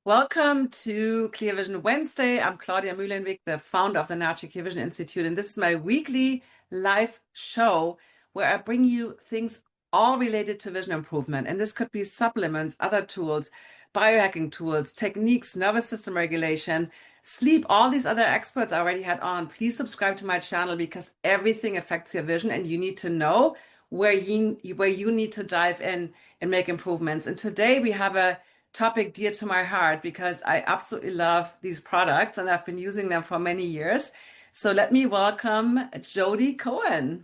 Welcome to Clear Vision Wednesday. I'm Claudia Mühlenweg, the founder of the Natural Clear Vision Institute, and this is my weekly live show where I bring you things all related to vision improvement. And this could be supplements, other tools, biohacking tools, techniques, nervous system regulation, sleep, all these other experts I already had on. Please subscribe to my channel because everything affects your vision and you need to know where you need to dive in and make improvements. And today we have a topic dear to my heart because I absolutely love these products and I've been using them for many years. So let me welcome Jody Cohen.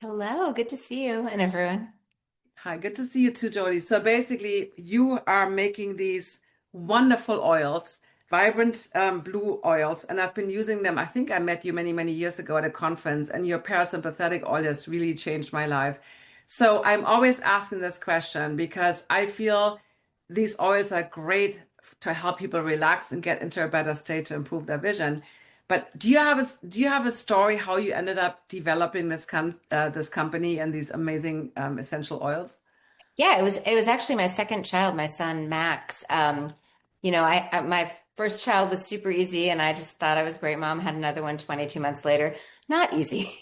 Hello, good to see you and everyone. Hi, good to see you too, Jody. So basically, you are making these wonderful oils, vibrant blue oils, and I've been using them. I think I met you many, many years ago at a conference, and your parasympathetic oil has really changed my life. So I'm always asking this question because I feel these oils are great to help people relax and get into a better state to improve their vision. But do you have a story how you ended up developing this company and these amazing essential oils? Yeah, it was actually my second child, my son Max. My first child was super easy, and I just thought I was a great mom. Had another one 22 months later, not easy,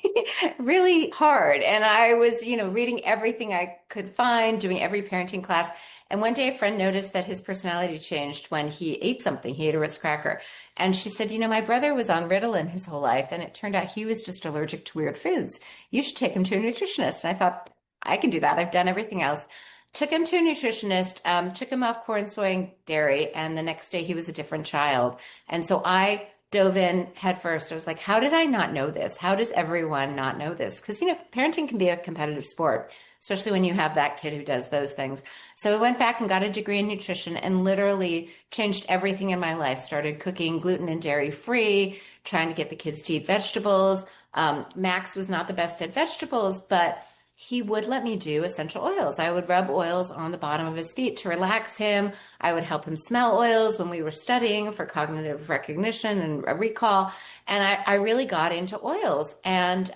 really hard. And I was, reading everything I could find, doing every parenting class. And one day, a friend noticed that his personality changed when he ate something. He ate a Ritz cracker, and she said, my brother was on Ritalin his whole life, and it turned out he was just allergic to weird foods. You should take him to a nutritionist. And I thought, I can do that. I've done everything else. Took him to a nutritionist, took him off corn, soy, and dairy, and the next day he was a different child. And so I dove in head first. I was like, how did I not know this? How does everyone not know this? Because, parenting can be a competitive sport, especially when you have that kid who does those things. So I went back and got a degree in nutrition and literally changed everything in my life. Started cooking gluten and dairy free, trying to get the kids to eat vegetables. Max was not the best at vegetables, but he would let me do essential oils. I would rub oils on the bottom of his feet to relax him. I would help him smell oils when we were studying for cognitive recognition and recall. And I really got into oils. And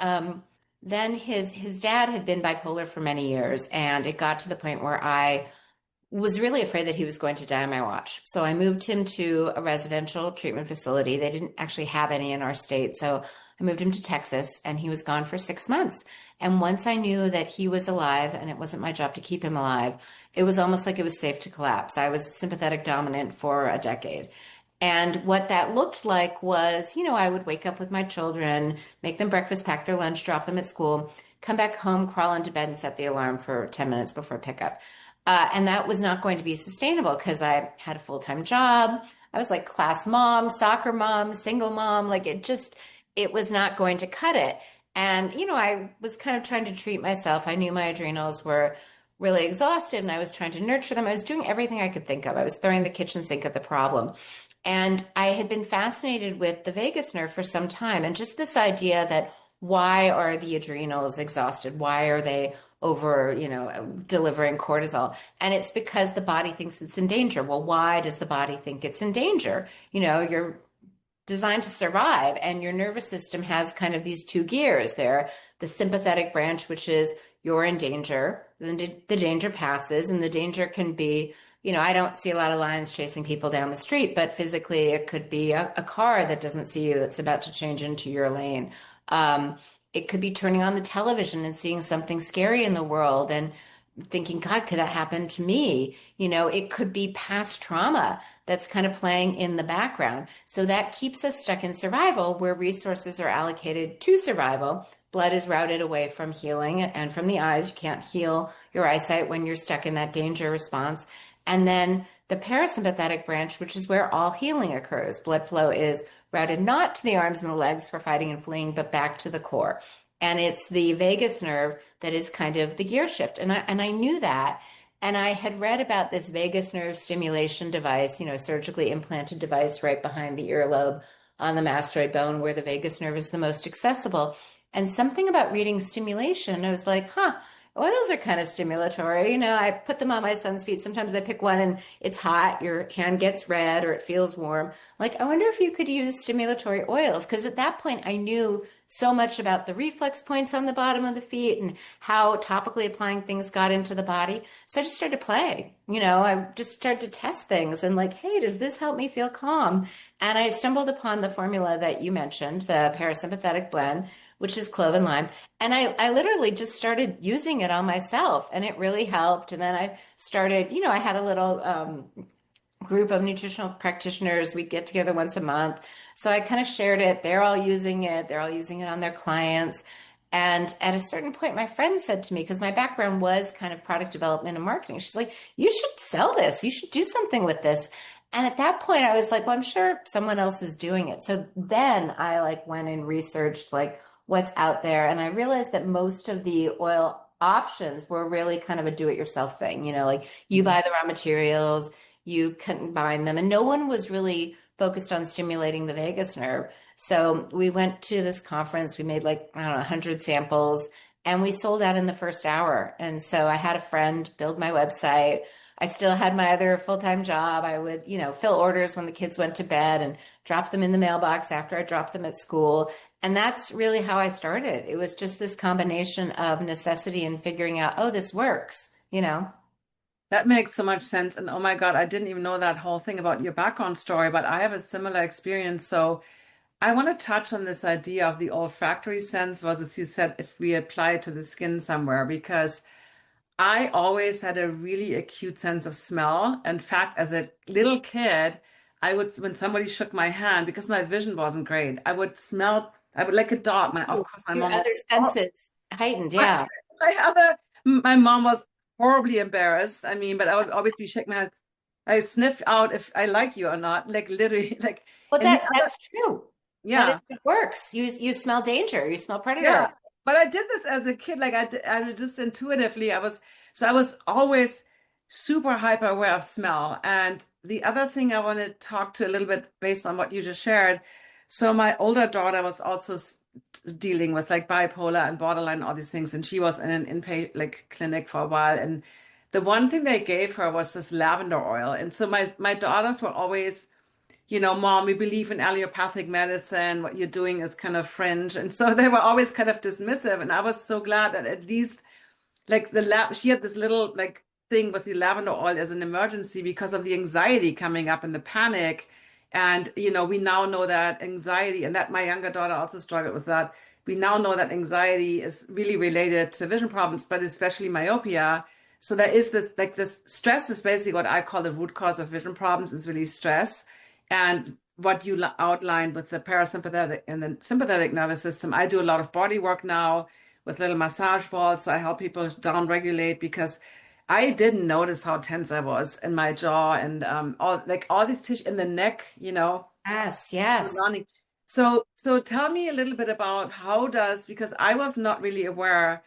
then his dad had been bipolar for many years, and it got to the point where I was really afraid that he was going to die on my watch. So I moved him to a residential treatment facility. They didn't actually have any in our state. So I moved him to Texas, and he was gone for 6 months. And once I knew that he was alive and it wasn't my job to keep him alive, it was almost like it was safe to collapse. I was sympathetic dominant for a decade. And what that looked like was, I would wake up with my children, make them breakfast, pack their lunch, drop them at school, come back home, crawl into bed, and set the alarm for 10 minutes before pickup. And that was not going to be sustainable because I had a full-time job. I was like class mom, soccer mom, single mom. Like it was not going to cut it. And, I was kind of trying to treat myself. I knew my adrenals were really exhausted and I was trying to nurture them. I was doing everything I could think of. I was throwing the kitchen sink at the problem. And I had been fascinated with the vagus nerve for some time and just this idea that why are the adrenals exhausted? Why are they over, delivering cortisol? And it's because the body thinks it's in danger. Well, why does the body think it's in danger? You're designed to survive, and your nervous system has kind of these two gears there. The sympathetic branch, which is you're in danger, then the danger passes, and the danger can be, I don't see a lot of lions chasing people down the street, but physically it could be a car that doesn't see you that's about to change into your lane. It could be turning on the television and seeing something scary in the world and thinking, God, could that happen to me? It could be past trauma that's kind of playing in the background. So that keeps us stuck in survival where resources are allocated to survival. Blood is routed away from healing and from the eyes. You can't heal your eyesight when you're stuck in that danger response. And then the parasympathetic branch, which is where all healing occurs. Blood flow is routed not to the arms and the legs for fighting and fleeing, but back to the core. And it's the vagus nerve that is kind of the gear shift. And I knew that. And I had read about this vagus nerve stimulation device, surgically implanted device right behind the earlobe on the mastoid bone where the vagus nerve is the most accessible. And something about reading stimulation, I was like, Oils are kind of stimulatory. I put them on my son's feet. Sometimes I pick one and it's hot, your hand gets red or it feels warm. Like, I wonder if you could use stimulatory oils. Because at that point, I knew so much about the reflex points on the bottom of the feet and how topically applying things got into the body. So I just started to play. I just started to test things and like, hey, does this help me feel calm? And I stumbled upon the formula that you mentioned, the parasympathetic blend, which is clove and lime. And I literally just started using it on myself and it really helped. And then I started, I had a little group of nutritional practitioners. We'd get together once a month. So I kind of shared it. They're all using it. They're all using it on their clients. And at a certain point, my friend said to me, because my background was kind of product development and marketing, she's like, you should sell this. You should do something with this. And at that point, I was like, well, I'm sure someone else is doing it. So then I like went and researched like what's out there. And I realized that most of the oil options were really kind of a do-it-yourself thing. Like you buy the raw materials, you combine them, and no one was really focused on stimulating the vagus nerve. So we went to this conference, we made like, I don't know, 100 samples, and we sold out in the first hour. And so I had a friend build my website. I still had my other full-time job. I would, fill orders when the kids went to bed and drop them in the mailbox after I dropped them at school. And that's really how I started. It was just this combination of necessity and figuring out, oh, this works. That makes so much sense. And oh my God, I didn't even know that whole thing about your background story, but I have a similar experience. So I want to touch on this idea of the olfactory sense versus you said if we apply it to the skin somewhere, because I always had a really acute sense of smell. In fact, as a little kid, I would, when somebody shook my hand, because my vision wasn't great, I would smell, I would like a dog. Of course, my Your mom was, other senses heightened, my, yeah. my mom was horribly embarrassed. I mean, but I would always be shaking my head. I sniff out if I like you or not, like literally, like, Well, and the other, that's true. yeah. It works. You smell danger. You smell Yeah, predator. but I did this as a kid. Like I just intuitively, I was always super hyper aware of smell. And the other thing I want to talk to a little bit based on what you just shared. So my older daughter was also dealing with like bipolar and borderline, all these things, and she was in an inpatient like clinic for a while. And the one thing they gave her was just lavender oil. And so my daughters were always Mom, we believe in allopathic medicine. What you're doing is kind of fringe. And so they were always kind of dismissive. And I was so glad that at least like she had this little like thing with the lavender oil as an emergency because of the anxiety coming up and the panic. And, we now know that anxiety and that my younger daughter also struggled with that. We now know that anxiety is really related to vision problems, but especially myopia. So there is this stress is basically what I call the root cause of vision problems is really stress. And what you outlined with the parasympathetic and the sympathetic nervous system, I do a lot of body work now with little massage balls. So I help people down regulate because I didn't notice how tense I was in my jaw and all these tissue in the neck, Yes, yes. running. So tell me a little bit about because I was not really aware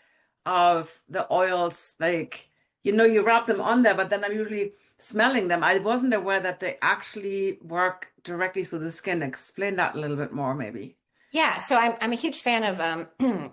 of the oils, like, you wrap them on there, but then I'm usually smelling them. I wasn't aware that they actually work directly through the skin. Explain that a little bit more, maybe. Yeah, so I'm a huge fan of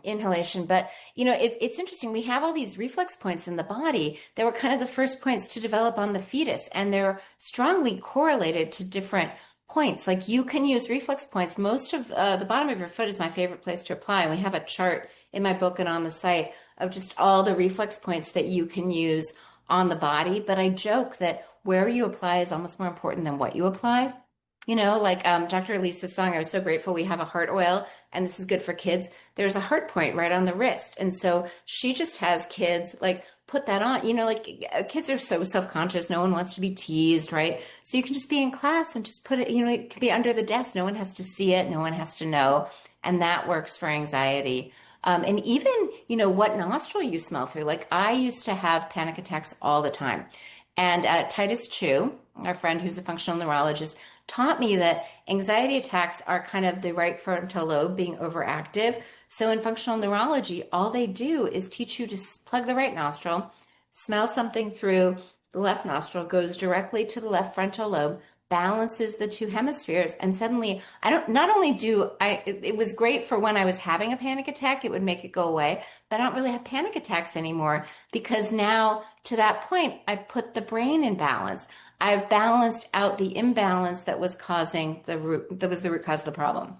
inhalation, but it's interesting. We have all these reflex points in the body that were kind of the first points to develop on the fetus, and they're strongly correlated to different points. Like you can use reflex points. Most of the bottom of your foot is my favorite place to apply. And we have a chart in my book and on the site of just all the reflex points that you can use on the body. But I joke that where you apply is almost more important than what you apply. Like Dr. Elisa's song, I was so grateful we have a heart oil, and this is good for kids. There's a heart point right on the wrist. And so she just has kids like put that on. Like kids are so self-conscious. No one wants to be teased, right? So you can just be in class and just put it, it can be under the desk. No one has to see it. No one has to know. And that works for anxiety. And even, what nostril you smell through. Like I used to have panic attacks all the time. And Titus Chu, our friend who's a functional neurologist, taught me that anxiety attacks are kind of the right frontal lobe being overactive. So in functional neurology, all they do is teach you to plug the right nostril, smell something through the left nostril, goes directly to the left frontal lobe, balances the two hemispheres. And suddenly I don't, not only do I, it was great for when I was having a panic attack, it would make it go away, but I don't really have panic attacks anymore because now to that point, I've put the brain in balance. I've balanced out the imbalance that was causing the root, that was the root cause of the problem.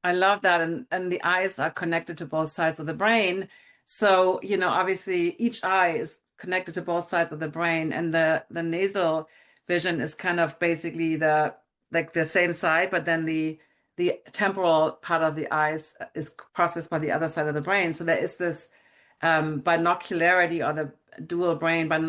I love that. And the eyes are connected to both sides of the brain. So, obviously each eye is connected to both sides of the brain, and the nasal vision is kind of basically the same side, but then the temporal part of the eyes is processed by the other side of the brain. So there is this binocularity, or the dual brain, but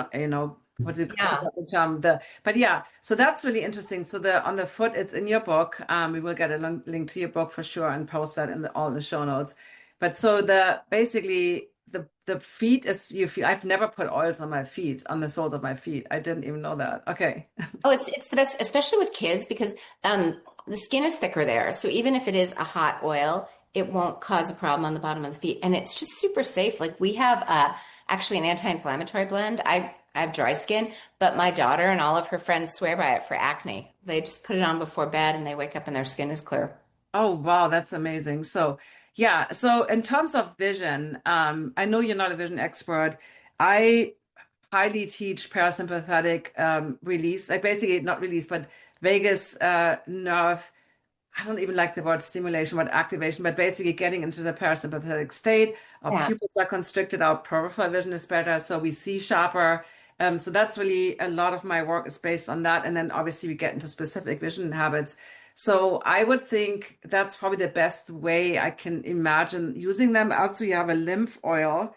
what do you Yeah. call the term? But yeah, so that's really interesting. So the on the foot, it's in your book. We will get a link to your book for sure and post that in all the show notes. But so the basically the feet is you feel I've never put oils on my feet, on the soles of my feet. I didn't even know that. Okay. Oh, it's the best, especially with kids, because the skin is thicker there. So even if it is a hot oil, it won't cause a problem on the bottom of the feet, and it's just super safe. Like we have actually an anti-inflammatory blend. I have dry skin, but my daughter and all of her friends swear by it for acne. They just put it on before bed, and they wake up and their skin is clear. Oh, wow, that's amazing. So, yeah, so in terms of vision, I know you're not a vision expert. I highly teach parasympathetic release, like basically not release, but vagus nerve. I don't even like the word stimulation, but activation, but basically getting into the parasympathetic state. Our Yeah. pupils are constricted, our peripheral vision is better, so we see sharper. So that's really a lot of my work is based on that. And then obviously we get into specific vision habits. So I would think that's probably the best way I can imagine using them. Also, you have a lymph oil.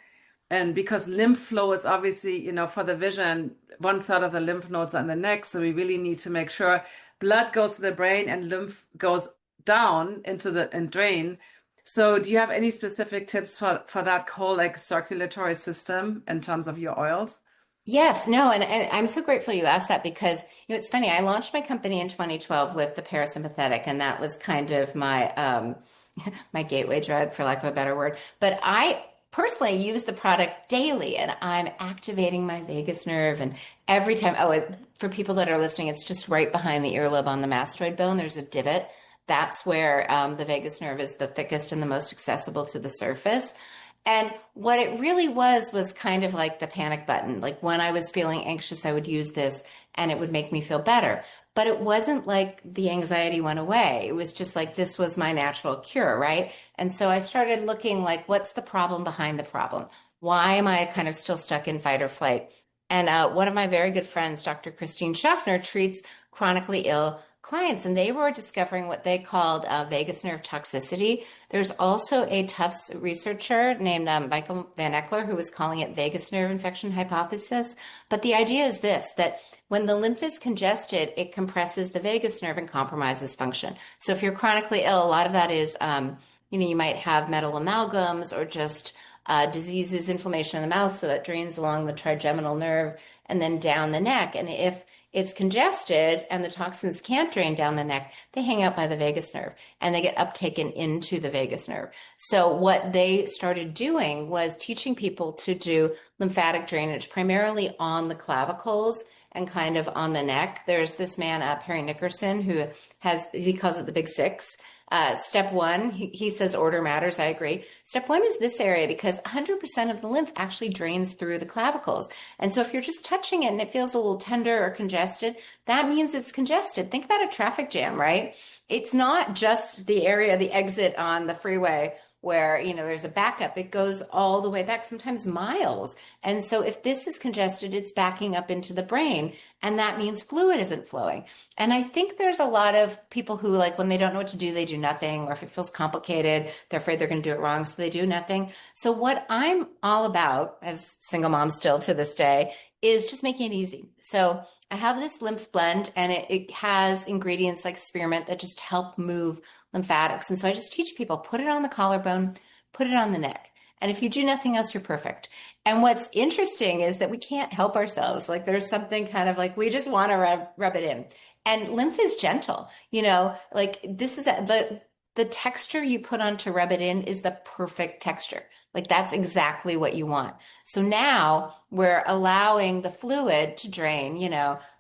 And because lymph flow is obviously, for the vision, one third of the lymph nodes are in the neck. So we really need to make sure blood goes to the brain and lymph goes down into the and drain. So do you have any specific tips for that whole like circulatory system in terms of your oils? Yes, no, and I'm so grateful you asked that because it's funny. I launched my company in 2012 with the parasympathetic, and that was kind of my my gateway drug, for lack of a better word. But I personally use the product daily, and I'm activating my vagus nerve. And every time, for people that are listening, it's just right behind the earlobe on the mastoid bone. There's a divot. That's where the vagus nerve is the thickest and the most accessible to the surface. And what it really was kind of like the panic button. Like when I was feeling anxious, I would use this and it would make me feel better. But it wasn't like the anxiety went away. It was just like this was my natural cure, right? And so I started looking like, what's the problem behind the problem? Why am I kind of still stuck in fight or flight? And one of my very good friends, Dr. Christine Schaffner, treats chronically ill clients, and they were discovering what they called vagus nerve toxicity. There's also a Tufts researcher named Michael Van Eckler who was calling it vagus nerve infection hypothesis. But the idea is this, that when the lymph is congested, it compresses the vagus nerve and compromises function. So if you're chronically ill, a lot of that is, you might have metal amalgams or just diseases, inflammation in the mouth, so that drains along the trigeminal nerve and then down the neck. And if it's congested and the toxins can't drain down the neck, they hang out by the vagus nerve and they get uptaken into the vagus nerve. So what they started doing was teaching people to do lymphatic drainage primarily on the clavicles and kind of on the neck. There's this man, Perry Nickerson, who he calls it the big six. Step one, he says order matters. I agree. Step one is this area because 100% of the lymph actually drains through the clavicles. And so if you're just touching it and it feels a little tender or congested, that means it's congested. Think about a traffic jam, right? It's not just the area, the exit on the freeway where, there's a backup. It goes all the way back, sometimes miles. And so if this is congested, it's backing up into the brain, and that means fluid isn't flowing. And I think there's a lot of people who, like, when they don't know what to do, they do nothing, or if it feels complicated, they're afraid they're going to do it wrong, so they do nothing. So what I'm all about, as single mom still to this day, is just making it easy. So I have this lymph blend, and it has ingredients like spearmint that just help move lymphatics. And so I just teach people, put it on the collarbone, put it on the neck. And if you do nothing else, you're perfect. And what's interesting is that we can't help ourselves. Like there's something kind of like, we just want to rub it in. And lymph is gentle, like this is the the texture you put on to rub it in is the perfect texture. Like that's exactly what you want. So now we're allowing the fluid to drain.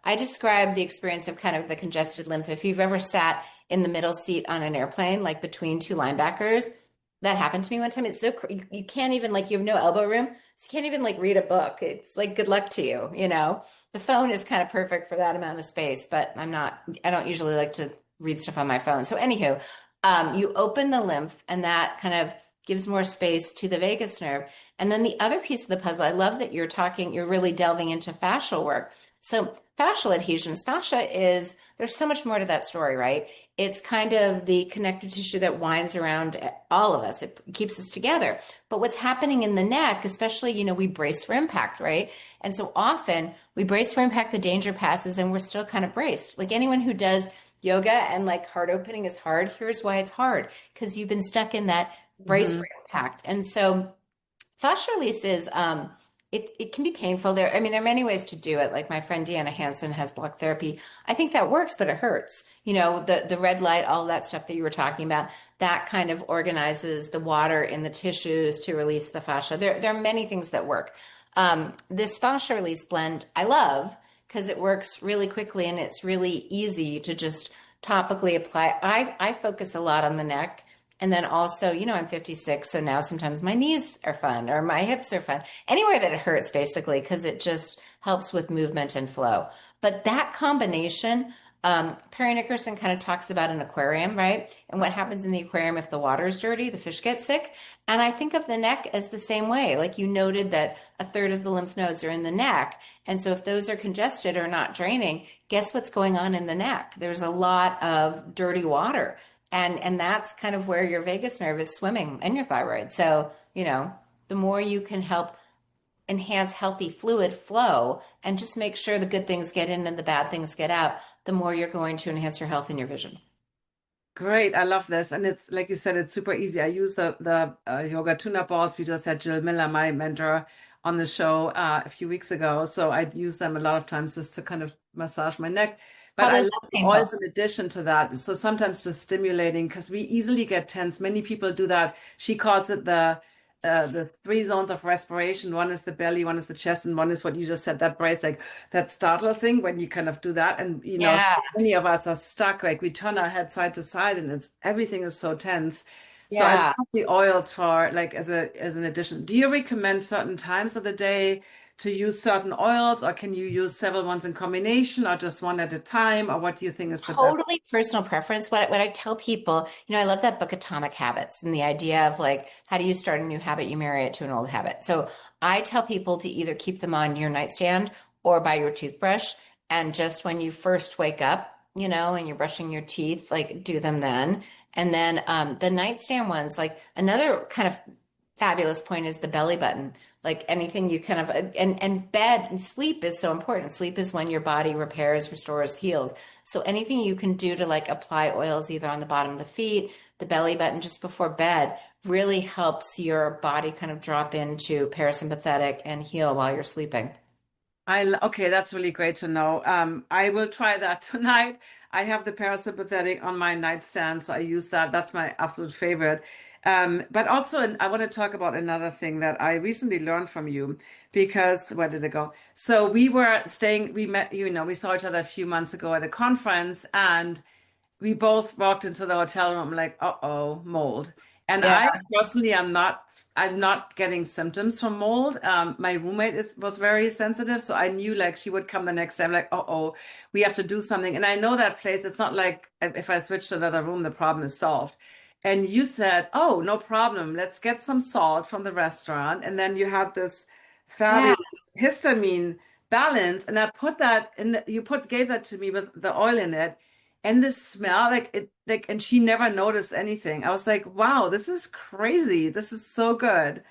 I describe the experience of kind of the congested lymph. If you've ever sat in the middle seat on an airplane, like between two linebackers, that happened to me one time. It's so you can't even like you have no elbow room, so you can't even like read a book. It's like good luck to you. The phone is kind of perfect for that amount of space, but I don't usually like to read stuff on my phone. So anywho, you open the lymph and that kind of gives more space to the vagus nerve. And then the other piece of the puzzle, I love that you're really delving into fascial work. So fascial adhesions, there's so much more to that story, right? It's kind of the connective tissue that winds around all of us. It keeps us together. But what's happening in the neck, especially, we brace for impact, right? And so often we brace for impact, the danger passes, and we're still kind of braced. Like anyone who does yoga and like heart opening is hard. Here's why it's hard, because you've been stuck in that brace Hmm. for impact. And so fascial release is it can be painful. There are many ways to do it. Like my friend Deanna Hansen has block therapy. I think that works, but it hurts. The red light, all that stuff that you were talking about, that kind of organizes the water in the tissues to release the fascia. There are many things that work. This fascia release blend I love because it works really quickly and it's really easy to just topically apply. I focus a lot on the neck. And then also, I'm 56, so now sometimes my knees are fun or my hips are fun. Anywhere that it hurts, basically, because it just helps with movement and flow. But that combination, Perry Nickerson kind of talks about an aquarium, right? And what happens in the aquarium if the water is dirty, the fish get sick. And I think of the neck as the same way. Like you noted that a third of the lymph nodes are in the neck. And so if those are congested or not draining, guess what's going on in the neck? There's a lot of dirty water. And that's kind of where your vagus nerve is swimming and your thyroid. So, the more you can help enhance healthy fluid flow and just make sure the good things get in and the bad things get out, the more you're going to enhance your health and your vision. Great, I love this, and it's like you said, it's super easy. I use the yoga tune-up balls. We just had Jill Miller, my mentor, on the show a few weeks ago, so I use them a lot of times just to kind of massage my neck. But I Probably love less the oils painful. in addition to that. So sometimes just stimulating because we easily get tense. Many people do that. She calls it the three zones of respiration. One is the belly, one is the chest, and one is what you just said, that brace, like that startle thing when you kind of do that. And so Yeah. many of us are stuck, like we turn our head side to side and everything is so tense. So I Yeah. love the oils for like as an addition. Do you recommend certain times of the day to use certain oils, or can you use several ones in combination, or just one at a time, or what do you think is the best? Totally personal preference. What I tell people, I love that book Atomic Habits and the idea of like, how do you start a new habit? You marry it to an old habit. So I tell people to either keep them on your nightstand or by your toothbrush. And just when you first wake up, and you're brushing your teeth, like do them then. And then the nightstand ones, like another kind of fabulous point is the belly button. Like anything you kind of, and bed and sleep is so important. Sleep is when your body repairs, restores, heals. So anything you can do to like apply oils either on the bottom of the feet, the belly button just before bed really helps your body kind of drop into parasympathetic and heal while you're sleeping. Okay, that's really great to know. I will try that tonight. I have the parasympathetic on my nightstand, so I use that. That's my absolute favorite. But also, and I want to talk about another thing that I recently learned from you because where did it go? So we met, we saw each other a few months ago at a conference, and we both walked into the hotel room like, uh-oh, mold. And Yeah. I personally I'm not getting symptoms from mold. My roommate was very sensitive, so I knew like she would come the next day. I'm like, uh-oh, we have to do something. And I know that place, it's not like if I switch to another room, the problem is solved. And you said, oh, no problem. Let's get some salt from the restaurant. And then you had this Yeah. fabulous histamine balance. And I put that in, gave that to me with the oil in it. And the smell, and she never noticed anything. I was like, wow, this is crazy. This is so good.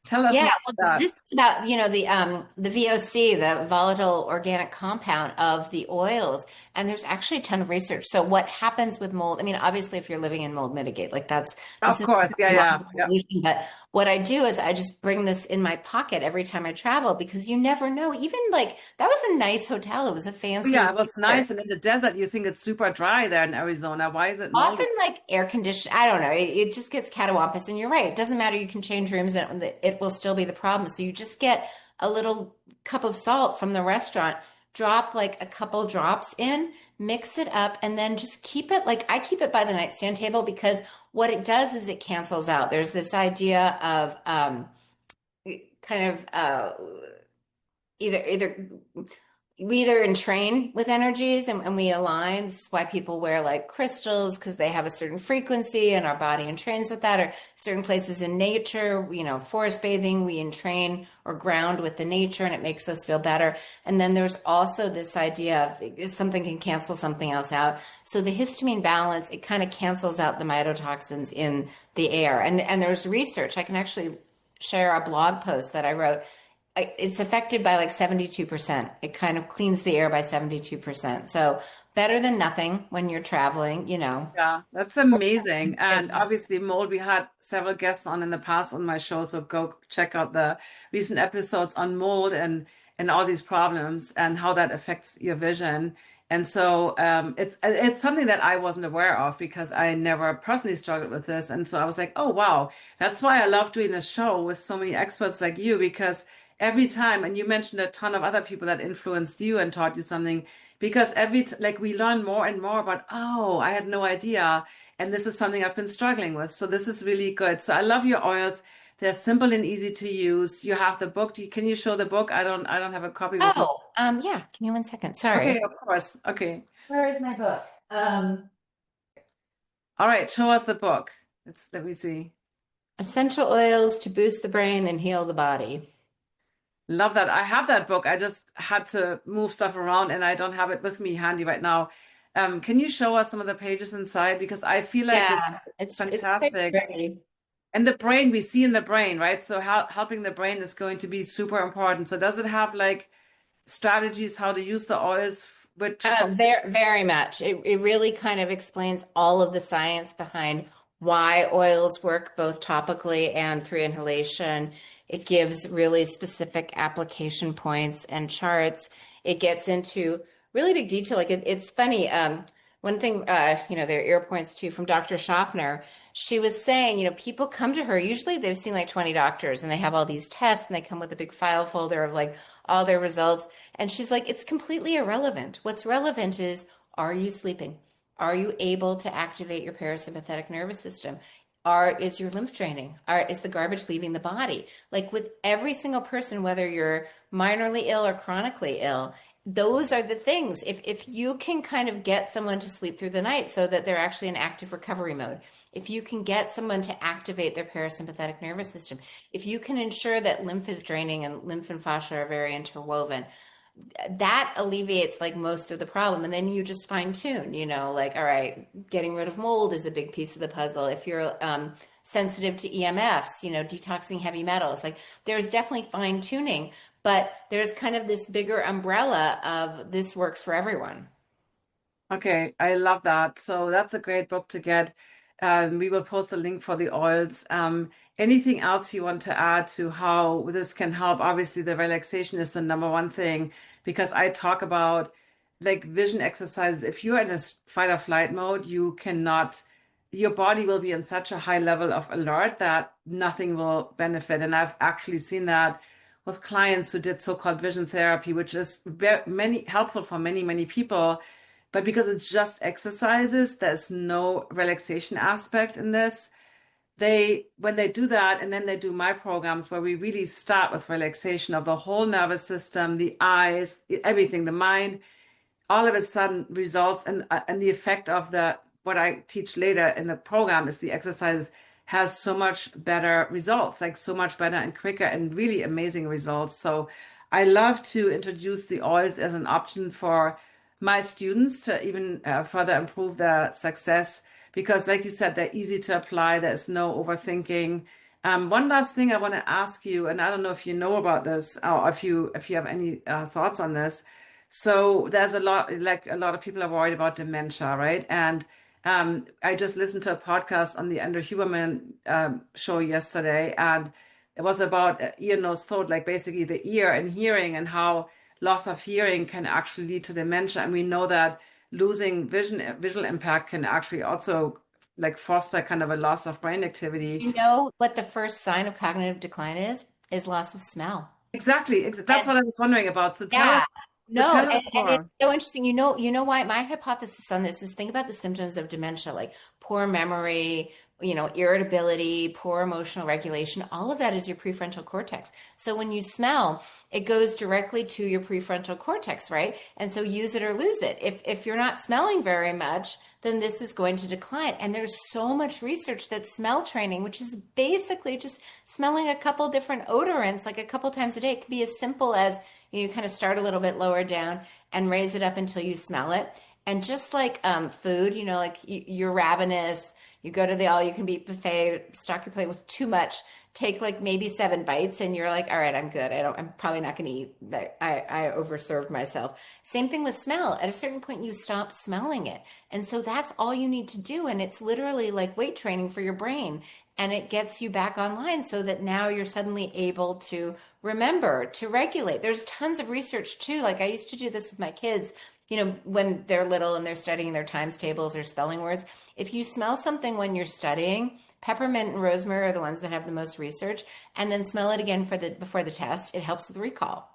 Tell us Yeah, more well, about this that. is about, the VOC, the volatile organic compound of the oils, and there's actually a ton of research. So what happens with mold? I mean, obviously, if you're living in mold, mitigate. Like this Of is course. Yeah, not yeah, the yeah. solution. But what I do is I just bring this in my pocket every time I travel because you never know. Even like that was a nice hotel. It was a fancy Yeah, well, it's resort. nice. And in the desert, you think it's super dry there in Arizona. Why is it Often moldy? like air condition, I don't know. It just gets catawampus, and you're right. It doesn't matter. You can change rooms, and it will still be the problem. So you just get a little cup of salt from the restaurant, drop like a couple drops in, mix it up, and then just keep it. Like I keep it by the nightstand table because what it does is it cancels out. There's this idea of kind of either we either entrain with energies and we align. This is why people wear like crystals because they have a certain frequency and our body entrains with that, or certain places in nature, forest bathing, we entrain or ground with the nature and it makes us feel better. And then there's also this idea of something can cancel something else out. So the histamine balance, it kind of cancels out the mycotoxins in the air. And there's research. I can actually share a blog post that I wrote. It's affected by like 72%. It kind of cleans the air by 72%. So better than nothing when you're traveling. Yeah, that's amazing. And obviously, mold, we had several guests on in the past on my show, so go check out the recent episodes on mold and all these problems and how that affects your vision. And so it's something that I wasn't aware of because I never personally struggled with this. And so I was like, oh wow, that's why I love doing this show with so many experts like you because every time, and you mentioned a ton of other people that influenced you and taught you something because like we learn more and more about, oh, I had no idea. And this is something I've been struggling with. So this is really good. So I love your oils. They're simple and easy to use. You have the book. Can you show the book? I don't have a copy with me. Oh, yeah. Give me one second. Okay, Sorry. of course. Okay. Where is my book? All right, show us the book. Let me see. Essential Oils to Boost the Brain and Heal the Body. Love that. I have that book. I just had to move stuff around and I don't have it with me handy right now. Can you show us some of the pages inside? Because I feel like this Yeah, is it's quite fantastic. pretty. And the brain, we see in the brain, right? So helping the brain is going to be super important. So does it have like strategies how to use the oils, which for Very much. It really kind of explains all of the science behind why oils work both topically and through inhalation. It gives really specific application points and charts. It gets into really big detail. Like it's funny. One thing, their ear points too from Dr. Schaffner. She was saying, people come to her. Usually they've seen like 20 doctors and they have all these tests and they come with a big file folder of like all their results. And she's like, it's completely irrelevant. What's relevant is, are you sleeping? Are you able to activate your parasympathetic nervous system? Is your lymph draining? Is the garbage leaving the body? Like with every single person, whether you're minorly ill or chronically ill, those are the things. If you can kind of get someone to sleep through the night so that they're actually in active recovery mode, if you can get someone to activate their parasympathetic nervous system, if you can ensure that lymph is draining and lymph and fascia are very interwoven, that alleviates like most of the problem. And then you just fine tune, like, all right, getting rid of mold is a big piece of the puzzle. If you're sensitive to EMFs, detoxing heavy metals, like there's definitely fine tuning, but there's kind of this bigger umbrella of this works for everyone. okay, I love that. So that's a great book to get. We will post a link for the oils. Anything else you want to add to how this can help? Obviously, the relaxation is the number one thing because I talk about like vision exercises. If you're in a fight or flight mode, you cannot, your body will be in such a high level of alert that nothing will benefit. And I've actually seen that with clients who did so-called vision therapy, which is very helpful for many, many people. But because it's just exercises, there's no relaxation aspect in this. When they do that, and then they do my programs where we really start with relaxation of the whole nervous system, the eyes, everything, the mind, all of a sudden results and the effect of the what I teach later in the program is the exercise has so much better results, like so much better and quicker and really amazing results. So I love to introduce the oils as an option for my students to even further improve their success because like you said, they're easy to apply. There's no overthinking. One last thing I want to ask you, and I don't know if you know about this or if you have any thoughts on this. So there's a lot of people are worried about dementia, right? And I just listened to a podcast on the Andrew Huberman show yesterday, and it was about ear, nose, throat, like basically the ear and hearing, and how loss of hearing can actually lead to dementia. And we know that losing visual impact can actually also like foster kind of a loss of brain activity. You know what the first sign of cognitive decline is loss of smell. Exactly. That's And what I was wondering about. So yeah, no, tell us and it's more. so interesting. You know why my hypothesis on this is think about the symptoms of dementia, like poor memory, irritability, poor emotional regulation. All of that is your prefrontal cortex. So when you smell, it goes directly to your prefrontal cortex, right? And so use it or lose it. If you're not smelling very much, then this is going to decline. And there's so much research that smell training, which is basically just smelling a couple different odorants, like a couple times a day, it can be as simple as you kind of start a little bit lower down and raise it up until you smell it. And just like food, like you're ravenous, you go to the all-you-can-eat buffet, stock your plate with too much, take like maybe 7 bites, and you're like, all right, I'm good. I'm probably not going to eat that. I overserved myself. Same thing with smell. At a certain point, you stop smelling it. And so that's all you need to do. And it's literally like weight training for your brain. And it gets you back online so that now you're suddenly able to remember, to regulate. There's tons of research too. Like I used to do this with my kids, when they're little and they're studying their times tables or spelling words. If you smell something when you're studying, peppermint and rosemary are the ones that have the most research, and then smell it again before the test. It helps with recall.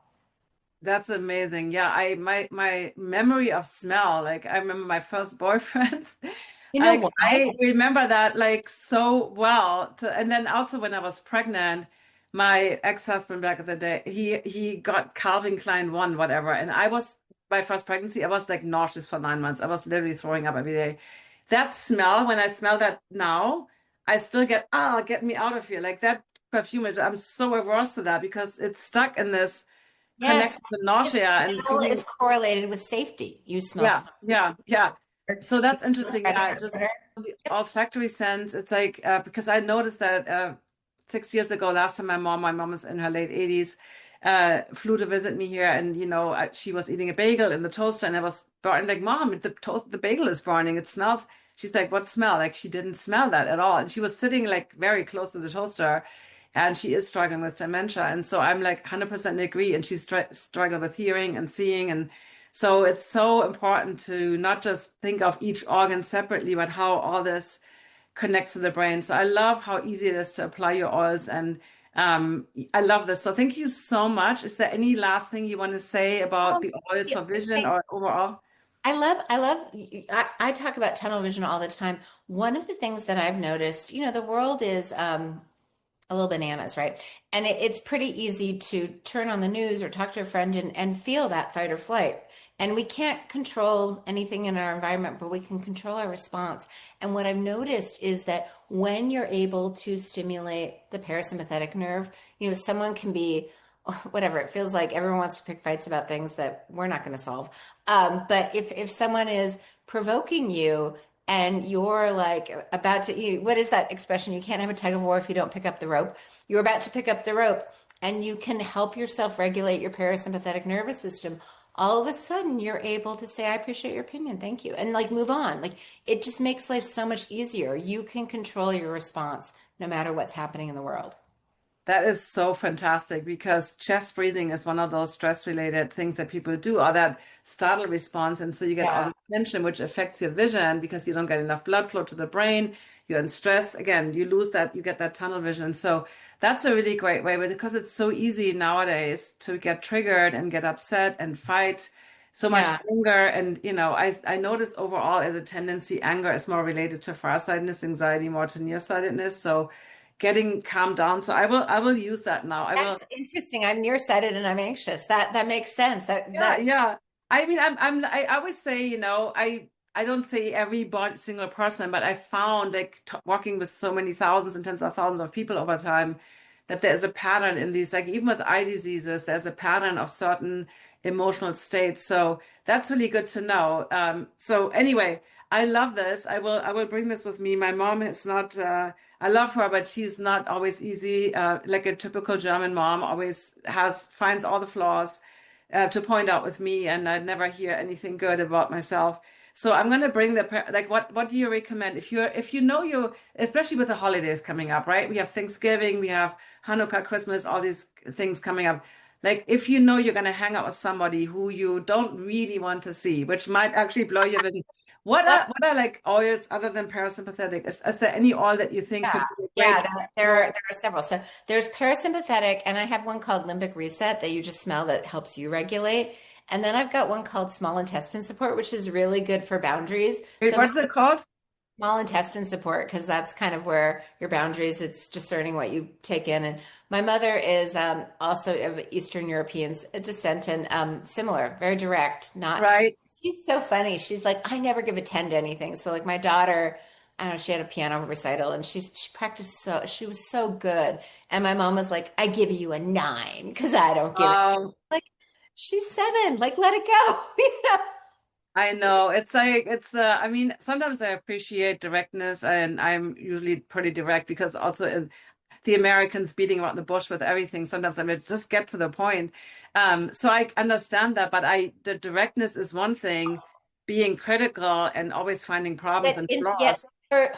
That's amazing. Yeah, my memory of smell, like I remember my first boyfriend. You know Like why? I remember that like so well. And then also when I was pregnant, my ex-husband back in the day, he got Calvin Klein one, whatever. And I was my first pregnancy, I was like nauseous for 9 months. I was literally throwing up every day. That smell, when I smell that now, I still get me out of here. Like that perfume, I'm so averse to that because it's stuck in this Yes, connection to because nausea and smell is feeling. correlated with safety. You smell Yeah, yeah, yeah. So that's interesting. Yeah, just predator. the olfactory sense. It's like because I noticed that 6 years ago, last time my mom is in her late 80s, flew to visit me here, and she was eating a bagel in the toaster, and I was burning. Like, Mom, the bagel is burning. It smells. She's like, "What smell?" Like she didn't smell that at all, and she was sitting like very close to the toaster. And she is struggling with dementia. And so I'm like 100% agree. And she's struggled with hearing and seeing. And so it's so important to not just think of each organ separately, but how all this connects to the brain. So I love how easy it is to apply your oils, and I love this. So thank you so much. Is there any last thing you want to say about Um, the oils the for other vision thing or overall? I talk about tunnel vision all the time. One of the things that I've noticed, the world is a little bananas, right? And it's pretty easy to turn on the news or talk to a friend and feel that fight or flight. And we can't control anything in our environment, but we can control our response. And what I've noticed is that when you're able to stimulate the parasympathetic nerve, someone can be whatever. It feels like everyone wants to pick fights about things that we're not going to solve. But if someone is provoking you and you're like about to, what is that expression? You can't have a tug of war if you don't pick up the rope. You're about to pick up the rope and you can help yourself regulate your parasympathetic nervous system. All of a sudden, you're able to say, I appreciate your opinion. Thank you. And like move on. Like it just makes life so much easier. You can control your response no matter what's happening in the world. That is so fantastic because chest breathing is one of those stress related things that people do, or that startle response. And so you get all Yeah. this tension, which affects your vision because you don't get enough blood flow to the brain. You're in stress. Again, you lose that, you get that tunnel vision. So that's a really great way, but because it's so easy nowadays to get triggered and get upset and fight so much Yeah. anger. And, I notice overall as a tendency, anger is more related to farsightedness, anxiety more to nearsightedness. So getting calmed down. So I will use that now. I will. That's interesting. I'm nearsighted and I'm anxious. That makes sense. Yeah, That yeah. I mean, I always say, I don't say single person, but I found like t walking with so many thousands and tens of thousands of people over time that there's a pattern in these, like even with eye diseases, there's a pattern of certain emotional states. So that's really good to know. So anyway, I love this. I will bring this with me. My mom is not. I love her, but she's not always easy. Like a typical German mom, always finds all the flaws to point out with me, and I never hear anything good about myself. So I'm gonna bring like what do you recommend if you know you, especially with the holidays coming up, right? We have Thanksgiving, we have Hanukkah, Christmas, all these things coming up. Like if you know you're gonna hang out with somebody who you don't really want to see, which might actually blow your vision. Well, What are like oils other than parasympathetic? Is there any oil that you think yeah, could be a yeah, great oil? there are several. So there's parasympathetic, and I have one called limbic reset that you just smell that helps you regulate. And then I've got one called small intestine support, which is really good for boundaries. Wait, what's it called? Small intestine support, because that's kind of where your boundaries, it's discerning what you take in. And my mother is also of Eastern European descent and similar, very direct, not, Right. she's so funny. She's like, I never give a 10 to anything. So like my daughter, I don't know, she had a piano recital and she practiced so, she was so good. And my mom was like, I give you a 9 because I don't give it. Like, she's 7, like let it go. You know? I know. It's like I mean, sometimes I appreciate directness and I'm usually pretty direct because also the Americans beating around the bush with everything. Sometimes I mean just get to the point. So I understand that, but the directness is one thing, being critical and always finding problems That and in yet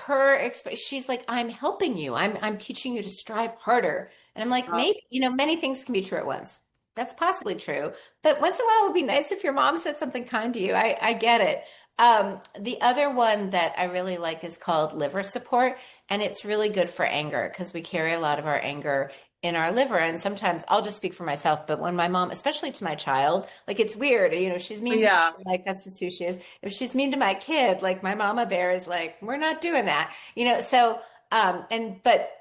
flaws. she's like, I'm helping you. I'm teaching you to strive harder. And I'm like, maybe, many things can be true at once. That's possibly true. But once in a while it would be nice if your mom said something kind to you. I get it. The other one that I really like is called liver support, and it's really good for anger because we carry a lot of our anger in our liver. And sometimes I'll just speak for myself, but when my mom, especially to my child, like it's weird, she's mean to me, Yeah. like that's just who she is. If she's mean to my kid, like my mama bear is like, we're not doing that, so but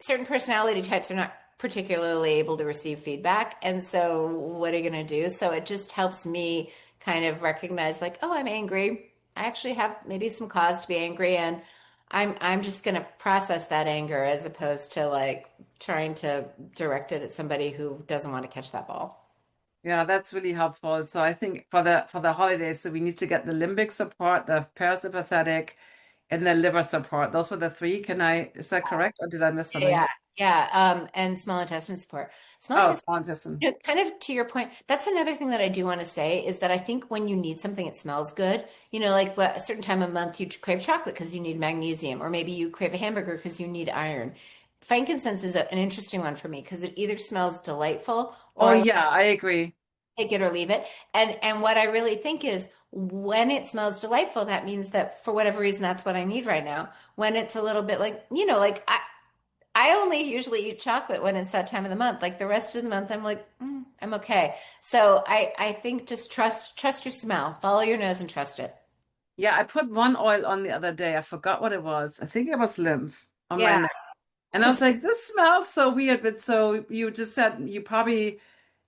certain personality types are not particularly able to receive feedback. And so what are you going to do? So it just helps me kind of recognize like, oh, I'm angry. I actually have maybe some cause to be angry, and I'm just going to process that anger as opposed to like trying to direct it at somebody who doesn't want to catch that ball. Yeah, that's really helpful. So I think for the holidays, so we need to get the limbic support, the parasympathetic, and the liver support. Those were the three. Is that correct? Or did I miss something? Yeah, yeah, and small intestine support. Small Oh, intestine, listen. kind of to your point, that's another thing that I do want to say is that I think when you need something, it smells good. Like what a certain time of month you crave chocolate because you need magnesium, or maybe you crave a hamburger because you need iron. Frankincense is an interesting one for me because it either smells delightful Oh or yeah, I agree. take it or leave it. And what I really think is when it smells delightful, that means that for whatever reason, that's what I need right now. When it's a little bit like, like I only usually eat chocolate when it's that time of the month. Like the rest of the month, I'm like, I'm okay. So I think just trust your smell, follow your nose and trust it. Yeah, I put one oil on the other day. I forgot what it was. I think it was lymph on my Yeah, neck. And I because was like, this smells so weird. But so you just said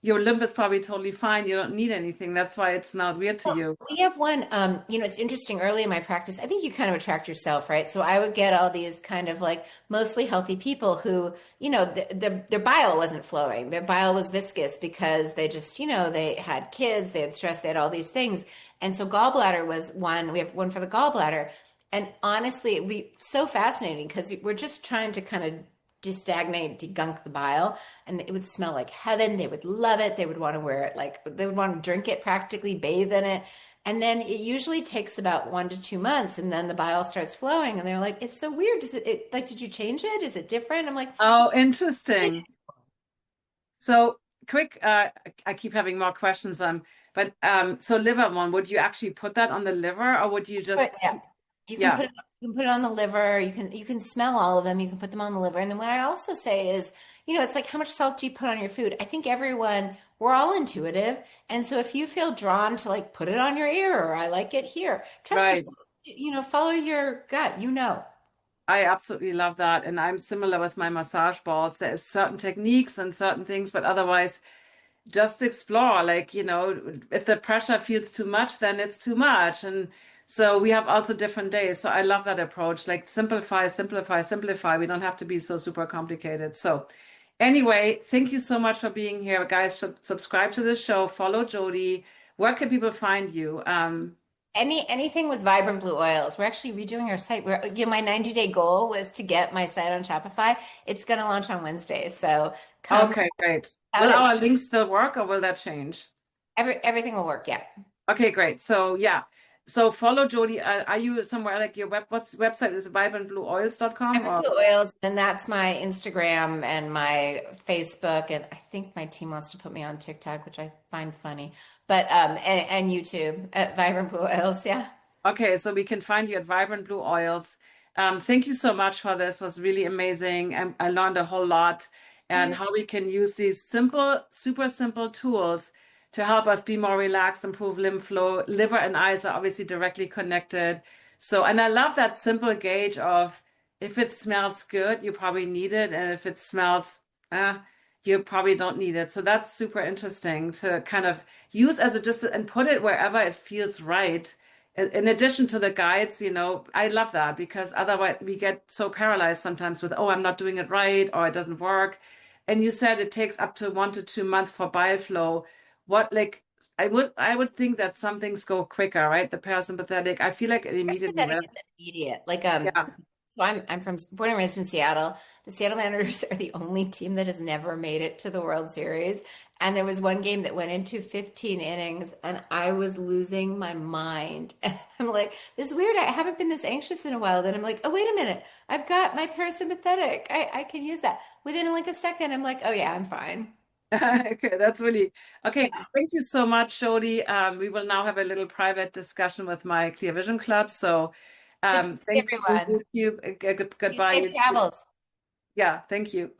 your lymph is probably totally fine. You don't need anything. That's why it smelled weird to you. we have one, it's interesting early in my practice. I think you kind of attract yourself, right? So I would get all these kind of like mostly healthy people who, their bile wasn't flowing. Their bile was viscous because they just, they had kids, they had stress, they had all these things. And so gallbladder was one. We have one for the gallbladder. And honestly, it'd be so fascinating because we're just trying to kind of destagnate, degunk the bile, and it would smell like heaven. They would love it. They would want to wear it, like they would want to drink it, practically bathe in it. And then it usually takes about 1 to 2 months, and then the bile starts flowing. And they're like, "It's so weird. Like, did you change it? Is it different?" I'm like, Oh, interesting. So quick, I keep having more questions. But so liver one, would you actually put that on the liver or would you but just, yeah, you can yeah, put it. You can put it on the liver. You can smell all of them. You can put them on the liver. And then what I also say is, it's like how much salt do you put on your food? I think we're all intuitive. And so if you feel drawn to like put it on your ear or I like it here, trust right. yourself, follow your gut, I absolutely love that. And I'm similar with my massage balls. There is certain techniques and certain things, but otherwise just explore. Like, if the pressure feels too much, then it's too much. And so we have also different days. So I love that approach. Like simplify, simplify, simplify. We don't have to be so super complicated. So anyway, thank you so much for being here. Guys, subscribe to the show, follow Jody. Where can people find you? Anything with vibrant blue oils. We're actually redoing our site. My 90-day goal was to get my site on Shopify. It's going to launch on Wednesday. So come Okay, great. out Will it. our links still work or will that change? Everything will work. Yeah. Okay, great. So yeah. So follow Jody. Are you somewhere like your what's website is vibrantblueoils.com Vibrant or blue oils. And that's my Instagram and my Facebook. And I think my team wants to put me on TikTok, which I find funny. But and YouTube at Vibrant Blue Oils. Yeah. okay, so we can find you at Vibrant Blue Oils. Thank you so much for this. It was really amazing. I learned a whole lot and how we can use these simple, super simple tools to help us be more relaxed, improve lymph flow. Liver and eyes are obviously directly connected. So, and I love that simple gauge of if it smells good, you probably need it. And if it smells, uh, you probably don't need it. So that's super interesting to kind of use as a just and put it wherever it feels right in addition to the guides, I love that because otherwise we get so paralyzed sometimes with, oh, I'm not doing it right or it doesn't work. And you said it takes up to 1 to 2 months for bile flow. What like I would think that some things go quicker, right? The parasympathetic, I feel like it immediately Sympathetic will. is immediate. Like Yeah. so I'm from born and raised in Seattle. The Seattle Mariners are the only team that has never made it to the World Series. And there was one game that went into 15 innings and I was losing my mind. And I'm like, this is weird. I haven't been this anxious in a while. Then I'm like, oh, wait a minute. I've got my parasympathetic. I can use that. Within like a second, I'm like, oh yeah, I'm fine. Okay, that's really okay. Yeah. Thank you so much, Jody. We will now have a little private discussion with my Clear Vision Club. So, Good to see thank you, everyone. YouTube. Be Goodbye, safe YouTube. travels. Yeah, thank you.